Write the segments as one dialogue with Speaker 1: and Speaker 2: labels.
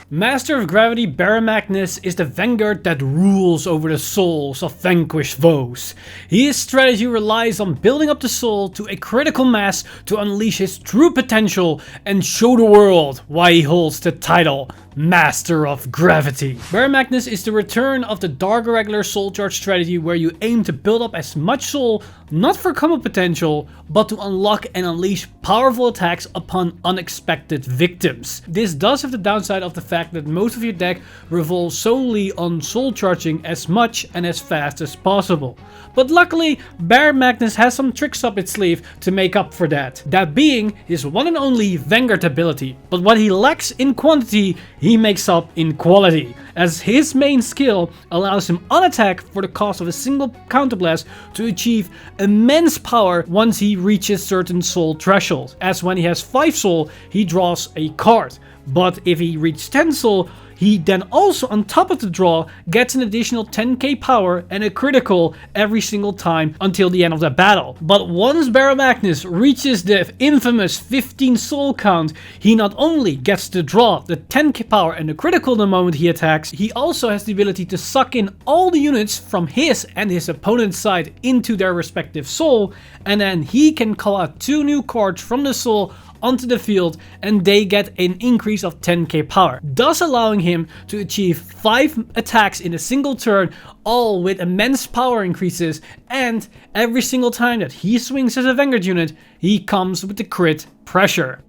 Speaker 1: Master of Gravity Baromagnus is the Vanguard that rules over the souls of vanquished foes. His strategy relies on building up the soul to a critical mass to unleash his true potential and show the world why he holds the title Master of Gravity. Baromagnus is the return of the dark irregular soul charge strategy where you aim to build up as much soul, not for combo potential, but to unlock and unleash powerful attacks upon unexpected victims. This does have the downside of the fact that most of your deck revolves solely on soul charging as much and as fast as possible. But luckily, Baromagnus has some tricks up its sleeve to make up for that. That being his one and only Vanguard ability, but what he lacks in quantity, he makes up in quality, as his main skill allows him on attack for the cost of a single counterblast to achieve immense power once he reaches certain soul thresholds, as when he has 5 soul he draws a card, but if he reaches 10 soul he then also on top of the draw gets an additional 10k power and a critical every single time until the end of the battle. But once Baromagnus reaches the infamous 15 soul count, he not only gets to draw the 10k power and the critical the moment he attacks, he also has the ability to suck in all the units from his and his opponent's side into their respective soul, and then he can call out 2 new cards from the soul onto the field and they get an increase of 10k power, thus allowing him to achieve 5 attacks in a single turn, all with immense power increases, and every single time that he swings as a Vanguard unit, he comes with the crit pressure.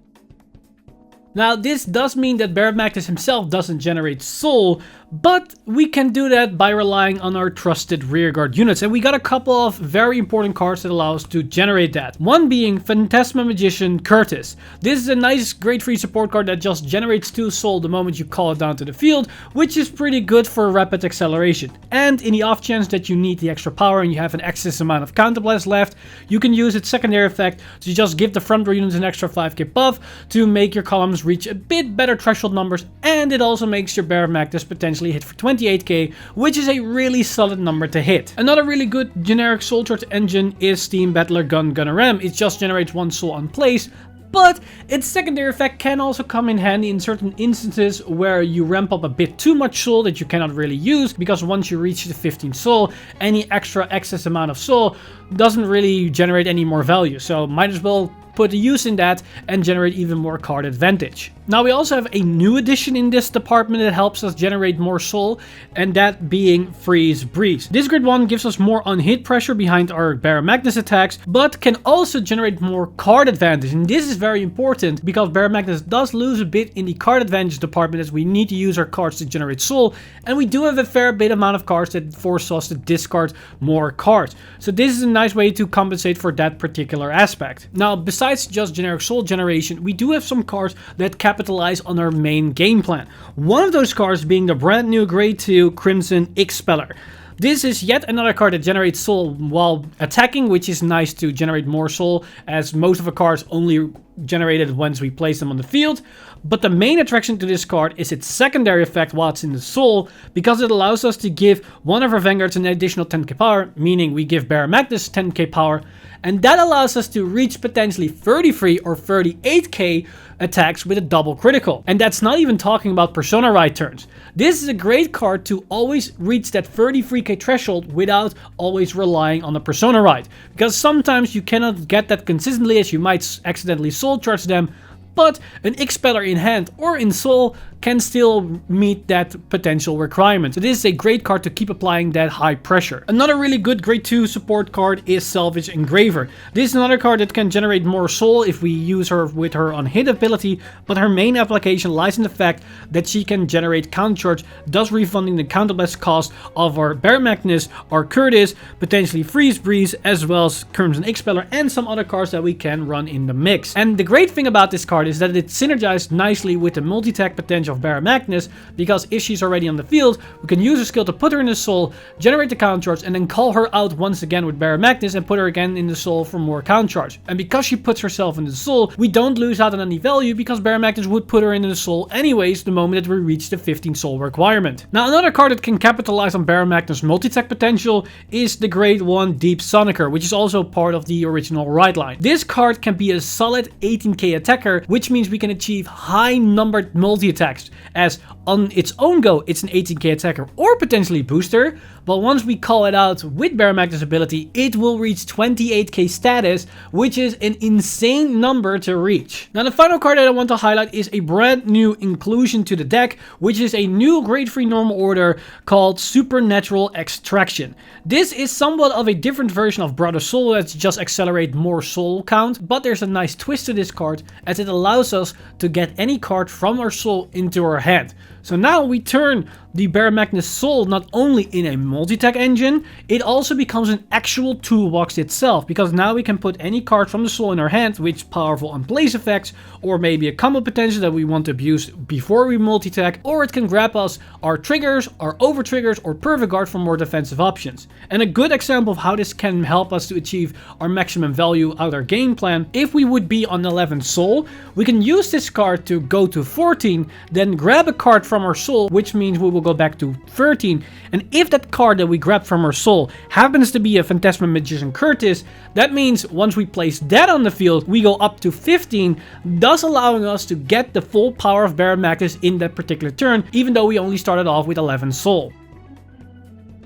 Speaker 1: Now this does mean that Baromagnus himself doesn't generate soul, but we can do that by relying on our trusted rearguard units, and we got a couple of very important cards that allow us to generate that. One being Phantasma Magician Curtis. This is a nice great free support card that just generates 2 soul the moment you call it down to the field, which is pretty good for rapid acceleration. And in the off chance that you need the extra power and you have an excess amount of counterblast left, you can use its secondary effect to just give the front row units an extra 5k buff to make your columns reach a bit better threshold numbers, and it also makes your Baromagnus potentially hit for 28k, which is a really solid number to hit. Another really good generic soul charge engine is Steam Battler Gunner Ram. It just generates 1 soul on place, but its secondary effect can also come in handy in certain instances where you ramp up a bit too much soul that you cannot really use, because once you reach the 15 soul, any extra excess amount of soul doesn't really generate any more value, so might as well put a use in that and generate even more card advantage. Now we also have a new addition in this department that helps us generate more soul, and that being Freeze Breeze. This grid 1 gives us more on-hit pressure behind our Baromagnus attacks, but can also generate more card advantage, and this is very important because Baromagnus does lose a bit in the card advantage department as we need to use our cards to generate soul, and we do have a fair bit amount of cards that force us to discard more cards. So this is a nice way to compensate for that particular aspect. Now besides just generic soul generation, we do have some cards that capitalize on our main game plan. One of those cards being the brand new grade 2 Crimson Expeller. This is yet another card that generates soul while attacking, which is nice to generate more soul, as most of the cards only generated once we place them on the field. But the main attraction to this card is its secondary effect while it's in the soul, because it allows us to give one of our Vanguards an additional 10k power, meaning we give Baromagnus 10k power, and that allows us to reach potentially 33 or 38k attacks with a double critical. And that's not even talking about Persona Ride turns. This is a great card to always reach that 33k threshold without always relying on the Persona Ride, because sometimes you cannot get that consistently as you might accidentally soul charge them, but an Expeller in hand or in soul can still meet that potential requirement. So this is a great card to keep applying that high pressure. Another really good grade 2 support card is Salvage Engraver. This is another card that can generate more soul if we use her with her on hit ability, but her main application lies in the fact that she can generate counter charge, thus refunding the counterblast cost of our Baromagnus, our Curtis, potentially Freeze Breeze, as well as Crimson Expeller and some other cards that we can run in the mix. And the great thing about this card is that it synergizes nicely with the multi-attack potential of Baromagnus, because if she's already on the field, we can use her skill to put her in the soul, generate the counter charge, and then call her out once again with Baromagnus and put her again in the soul for more counter charge. And because she puts herself in the soul, we don't lose out on any value, because Baromagnus would put her in the soul anyways the moment that we reach the 15 soul requirement. Now another card that can capitalize on Baromagnus multi-attack potential is the grade 1 Deep Sonicer, which is also part of the original ride line. This card can be a solid 18k attacker which means we can achieve high numbered multi-attacks, as on its own go it's an 18k attacker or potentially booster, but once we call it out with Baromagnus ability, it will reach 28k status, which is an insane number to reach. Now the final card that I want to highlight is a brand new inclusion to the deck, which is a new grade 3 normal order called Supernatural Extraction. This is somewhat of a different version of Brother Soul that just accelerate more soul count, but there's a nice twist to this card as it allows us to get any card from our soul into our hand. So now we turn the Baromagnus Soul not only in a multi-attack engine, it also becomes an actual toolbox itself, because now we can put any card from the soul in our hand with powerful unplace effects, or maybe a combo potential that we want to abuse before we multi-attack, or it can grab us our triggers, our over triggers, or perfect guard for more defensive options. And a good example of how this can help us to achieve our maximum value out our game plan, if we would be on 11 soul, we can use this card to go to 14, then grab a card from our soul, which means we will go back to 13, and if that card that we grab from our soul happens to be a Phantasma Magician Curtis, that means once we place that on the field, we go up to 15, thus allowing us to get the full power of Baromagnus in that particular turn, even though we only started off with 11 soul.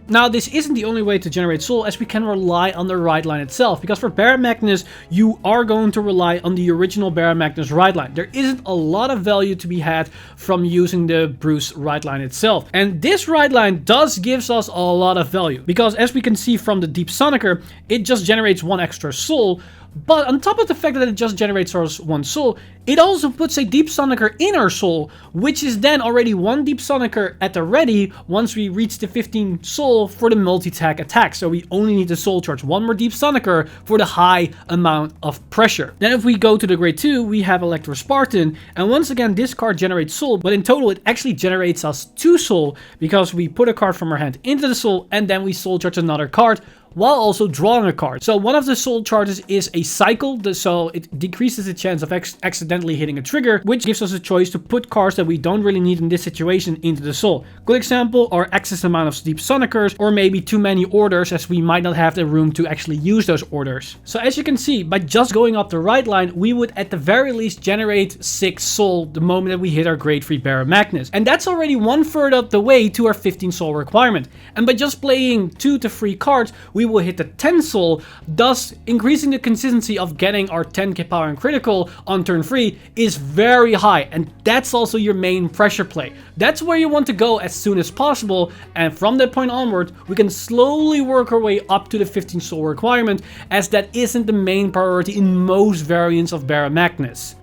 Speaker 1: Now this isn't the only way to generate soul, as we can rely on the ride line itself, because for Baromagnus you are going to rely on the original Baromagnus ride line. There isn't a lot of value to be had from using the Bruce ride line itself, and this ride line does gives us a lot of value, because as we can see from the Deep Sonicer, it just generates 1 extra soul. But on top of the fact that it just generates us 1 soul, it also puts a Deep Sonicer in our soul, which is then already 1 Deep Sonicer at the ready once we reach the 15 soul for the multi-attack attack. So we only need to soul charge 1 more Deep Sonicer for the high amount of pressure. Then if we go to the grade 2, we have Electro Spartan, and once again this card generates soul, but in total it actually generates us 2 soul, because we put a card from our hand into the soul and then we soul charge another card while also drawing a card. So one of the soul charges is a cycle, so it decreases the chance of accidentally hitting a trigger, which gives us a choice to put cards that we don't really need in this situation into the soul. Good example are excess amount of Deep Sonicers, or maybe too many orders, as we might not have the room to actually use those orders. So as you can see, by just going up the right line, we would at the very least generate 6 soul the moment that we hit our grade 3 Baromagnus. And that's already 1/3 of the way to our 15 soul requirement. And by just playing 2 to 3 cards, we will hit the 10 soul, thus increasing the consistency of getting our 10k power and critical on turn 3 is very high, and that's also your main pressure play. That's where you want to go as soon as possible, and from that point onward, we can slowly work our way up to the 15 soul requirement, as that isn't the main priority in most variants of Baromagnus.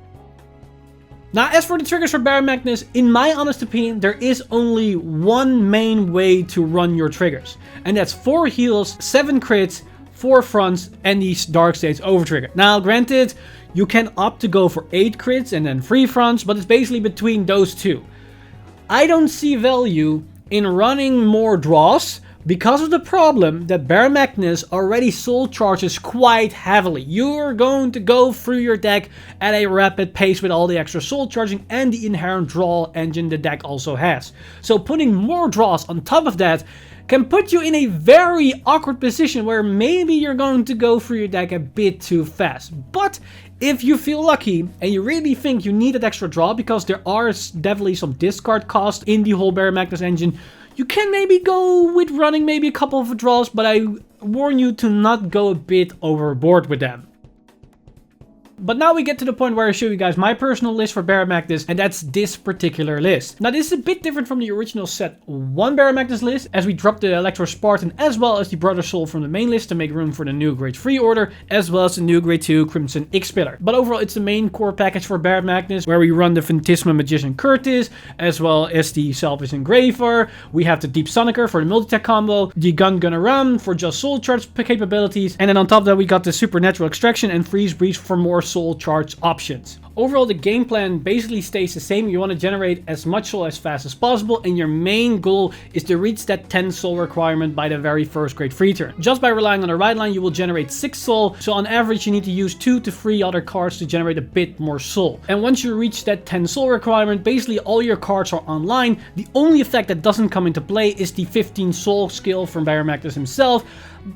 Speaker 1: Now, as for the triggers for Baromagnus, in my honest opinion, there is only one main way to run your triggers. And that's 4 heals, 7 crits, 4 fronts, and these Dark States over trigger. Now, granted, you can opt to go for 8 crits and then 3 fronts, but it's basically between those two. I don't see value in running more draws, because of the problem that Baromagnus already soul charges quite heavily. You're going to go through your deck at a rapid pace with all the extra soul charging and the inherent draw engine the deck also has. So putting more draws on top of that can put you in a very awkward position where maybe you're going to go through your deck a bit too fast. But if you feel lucky and you really think you need that extra draw, because there are definitely some discard costs in the whole Baromagnus engine, you can maybe go with running maybe a couple of draws, but I warn you to not go a bit overboard with them. But now we get to the point where I show you guys my personal list for Baromagnus, and that's this particular list. Now this is a bit different from the original set 1 Baromagnus list, as we dropped the Electro Spartan as well as the Brother Soul from the main list to make room for the new grade 3 order, as well as the new grade 2 Crimson X-Pillar. But overall it's the main core package for Baromagnus, where we run the Phantasma Magician Curtis, as well as the Selfish Engraver. We have the Deep Sonicer for the multi-attack combo, the Gun-Gun-Around for just soul charge capabilities, and then on top of that we got the Supernatural Extraction and Freeze Breeze for more soul charge options. Overall, the game plan basically stays the same. You want to generate as much soul as fast as possible, and your main goal is to reach that 10 soul requirement by the very first grade 3 turn. Just by relying on the ride line, you will generate 6 soul, so on average you need to use 2 to 3 other cards to generate a bit more soul. And once you reach that 10 soul requirement, basically all your cards are online. The only effect that doesn't come into play is the 15 soul skill from Baromagnus himself,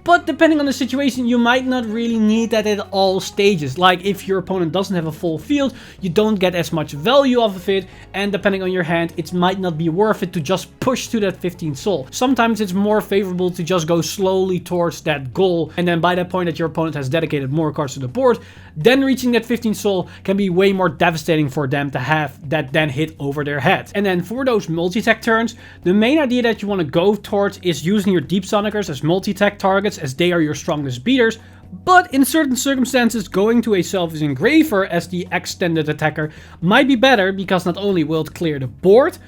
Speaker 1: but depending on the situation, you might not really need that at all stages. Like if your opponent doesn't have a full field, you don't get as much value off of it, and depending on your hand, it might not be worth it to just push to that 15 soul. Sometimes it's more favorable to just go slowly towards that goal, and then by that point that your opponent has dedicated more cards to the board, then reaching that 15 soul can be way more devastating for them to have that then hit over their head. And then for those multi-tech turns, the main idea that you want to go towards is using your Deep Sonicers as multi-tech targets, as they are your strongest beaters. But in certain circumstances, going to a Selfish Engraver as the extended attacker might be better, because not only will it clear the board,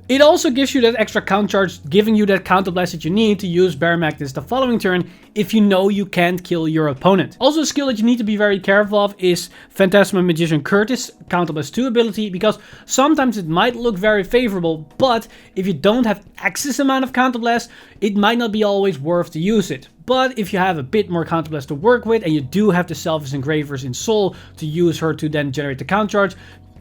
Speaker 1: it also gives you that extra count charge, giving you that counterblast that you need to use Baromagnus the following turn if you know you can't kill your opponent. Also, a skill that you need to be very careful of is Phantasma Magician Curtis counterblast 2 ability, because sometimes it might look very favorable, but if you don't have excess amount of counterblast, it might not be always worth to use it. But if you have a bit more counterblast to work with, and you do have the Selfish Engravers in Soul to use her to then generate the count charge,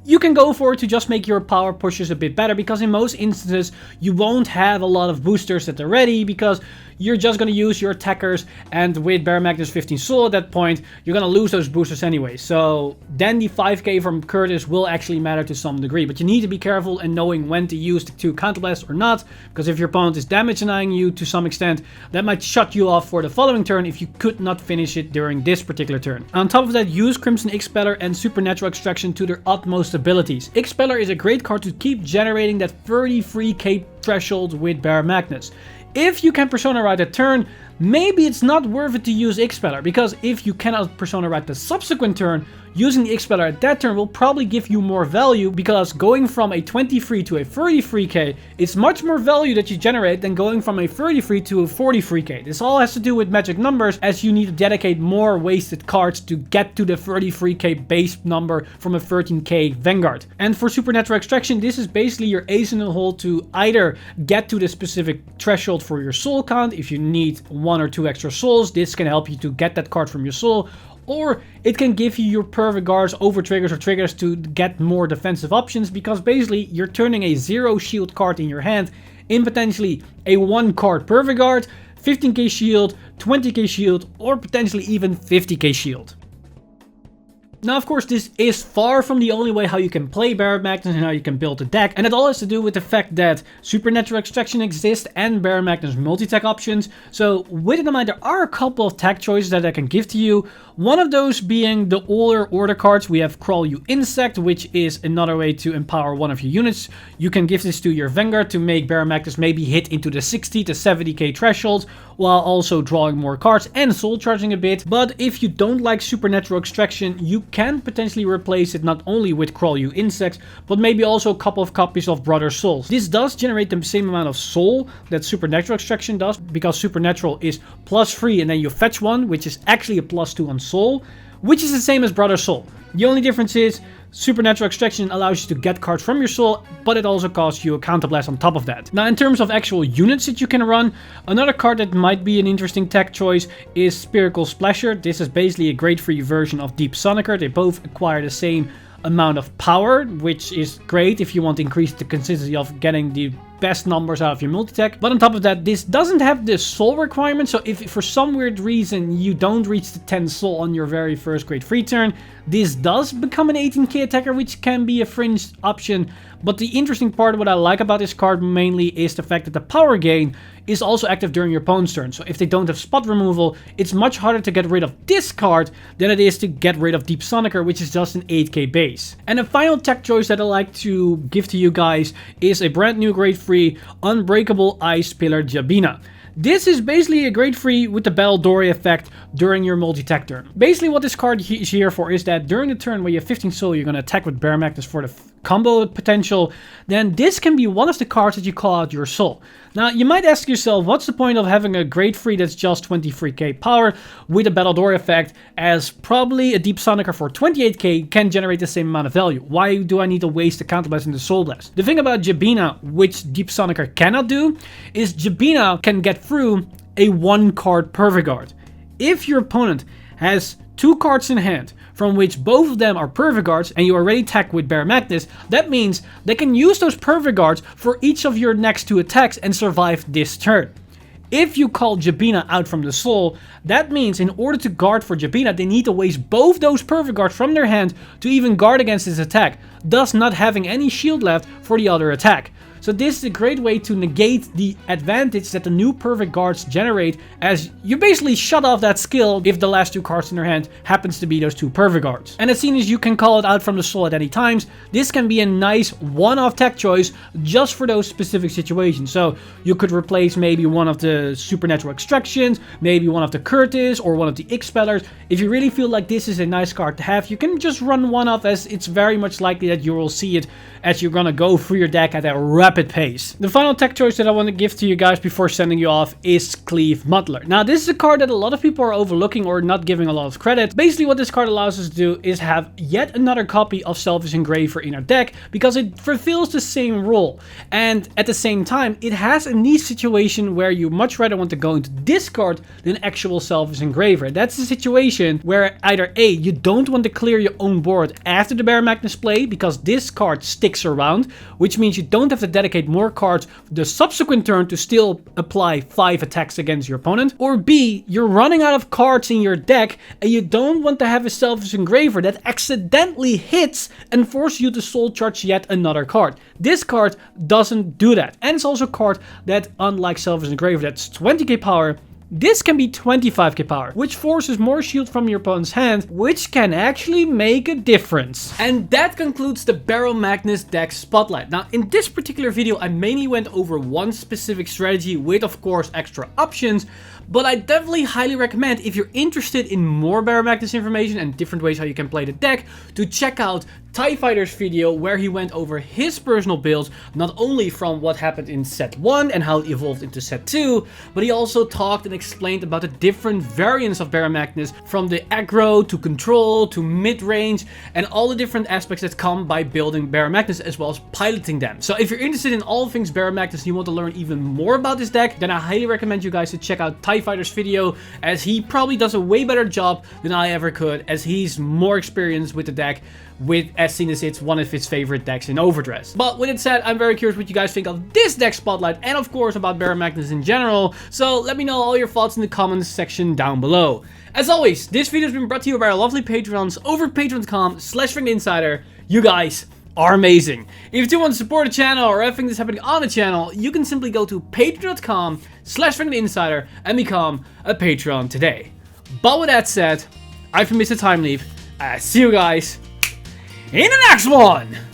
Speaker 1: you can go for it to just make your power pushes a bit better, because in most instances you won't have a lot of boosters that are ready, because you're just going to use your attackers, and with Baromagnus 15 soul at that point, you're going to lose those boosters anyway. So then the 5k from Curtis will actually matter to some degree, but you need to be careful in knowing when to use the 2 counterblast or not, because if your opponent is damage denying you to some extent, that might shut you off for the following turn if you could not finish it during this particular turn. On top of that, use Crimson Expeller and Supernatural Extraction to their utmost abilities. Expeller is a great card to keep generating that 33k threshold with Baromagnus. If you can Persona Ride a turn, maybe it's not worth it to use Expeller, because if you cannot Persona Ride the subsequent turn, using the Expeller at that turn will probably give you more value, because going from a 23 to a 33k is much more value that you generate than going from a 33 to a 43k. This all has to do with magic numbers, as you need to dedicate more wasted cards to get to the 33k base number from a 13k Vanguard. And for Supernatural Extraction, this is basically your ace in the hole to either get to the specific threshold for your soul count. If you need 1 or 2 extra souls, this can help you to get that card from your soul. Or it can give you your perfect guards, over triggers, or triggers to get more defensive options, because basically you're turning a 0 shield card in your hand in potentially a 1 card perfect guard, 15k shield, 20k shield, or potentially even 50k shield. Now, of course, this is far from the only way how you can play Baromagnus and how you can build a deck, and it all has to do with the fact that Supernatural Extraction exists and Baromagnus multi-tech options. So with it in mind, there are a couple of tech choices that I can give to you. One of those being the older order cards. We have Crawl You Insect, which is another way to empower one of your units. You can give this to your Vanguard to make Baromagnus maybe hit into the 60 to 70k thresholds, while also drawing more cards and soul charging a bit. But if you don't like Supernatural Extraction, you can potentially replace it not only with Crawl You Insect, but maybe also a couple of copies of Brother Souls. This does generate the same amount of soul that Supernatural Extraction does, because Supernatural is +3 and then you fetch 1, which is actually a +2 on soul, which is the same as Brother Soul. The only difference is Supernatural Extraction allows you to get cards from your soul, but it also costs you a counterblast on top of that. Now, in terms of actual units that you can run, another card that might be an interesting tech choice is Spherical Splasher. This is basically a grade 3 version of Deep Sonicer. They both acquire the same amount of power, which is great if you want to increase the consistency of getting the best numbers out of your multi-tech. But on top of that, this doesn't have the soul requirement, so if for some weird reason you don't reach the 10 soul on your very first grade 3 turn, this does become an 18k attacker, which can be a fringe option. But the interesting part, what I like about this card mainly, is the fact that the power gain is also active during your opponent's turn. So if they don't have spot removal, it's much harder to get rid of this card than it is to get rid of Deep Sonicer, which is just an 8k base. And a final tech choice that I like to give to you guys is a brand new grade 3 Unbreakable Ice Pillar Jabina. This is basically a grade 3 with the Battle Dory effect during your multi-tech turn. Basically what this card is here for is that during the turn where you have 15 soul, you're going to attack with Baromagnus for the combo potential, then this can be one of the cards that you call out your soul. Now, you might ask yourself, what's the point of having a grade 3 that's just 23k power with a Battle Door effect, as probably a Deep Sonicer for 28k can generate the same amount of value? Why do I need to waste the Counterblast and the Soul Blast? The thing about Jabina, which Deep Sonicer cannot do, is Jabina can get through a 1-card Perfect Guard. If your opponent has 2 cards in hand, from which both of them are Perfect Guards, and you already attack with Baromagnus, that means they can use those Perfect Guards for each of your next 2 attacks and survive this turn. If you call Jabina out from the soul, that means in order to guard for Jabina, they need to waste both those perfect guards from their hand to even guard against this attack, thus not having any shield left for the other attack. So this is a great way to negate the advantage that the new perfect guards generate, as you basically shut off that skill if the last 2 cards in their hand happens to be those 2 perfect guards. And as soon as you can call it out from the soul at any times, this can be a nice one-off tech choice just for those specific situations. So you could replace maybe one of the supernatural extractions, maybe one of the Curtis or one of the X-Spellers. If you really feel like this is a nice card to have, you can just run one off, as it's very much likely that you will see it as you're gonna go through your deck at a rapid pace. The final tech choice that I want to give to you guys before sending you off is Cleave Muddler. Now this is a card that a lot of people are overlooking or not giving a lot of credit. Basically what this card allows us to do is have yet another copy of Selfish Engraver in our deck, because it fulfills the same role, and at the same time it has a niche situation where you much rather want to go into discard than actual Selfish Engraver. That's the situation where either A, you don't want to clear your own board after the Baromagnus play because this card sticks around, which means you don't have to dedicate more cards the subsequent turn to still apply 5 attacks against your opponent. Or B, you're running out of cards in your deck and you don't want to have a Selfish Engraver that accidentally hits and forces you to soul charge yet another card. This card doesn't do that, and it's also a card that, unlike Selfish Engraver that's 20k power, this can be 25k power, which forces more shield from your opponent's hand, which can actually make a difference. And that concludes the Baromagnus deck spotlight. Now, in this particular video, I mainly went over one specific strategy with, of course, extra options, but I definitely highly recommend, if you're interested in more Baromagnus information and different ways how you can play the deck, to check out TIE Fighter's video where he went over his personal builds, not only from what happened in set 1 and how it evolved into set 2, but he also talked and explained about the different variants of Baromagnus, from the aggro to control to mid-range, and all the different aspects that come by building Baromagnus as well as piloting them. So if you're interested in all things Baromagnus and you want to learn even more about this deck, then I highly recommend you guys to check out TIE Fighter's video, as he probably does a way better job than I ever could, as he's more experienced with the deck, as seen as it's one of his favorite decks in Overdress. But with it said, I'm very curious what you guys think of this deck spotlight and of course about Baromagnus in general, so let me know all your thoughts in the comments section down below. As always, this video has been brought to you by our lovely patrons over at patreon.com/VanguardInsider. You guys are amazing. If you do want to support the channel or everything that's happening on the channel, you can simply go to patreon.com/VanguardInsider and become a patron today. But with that said, I've been Mr. Time Leaf. See you guys in the next one!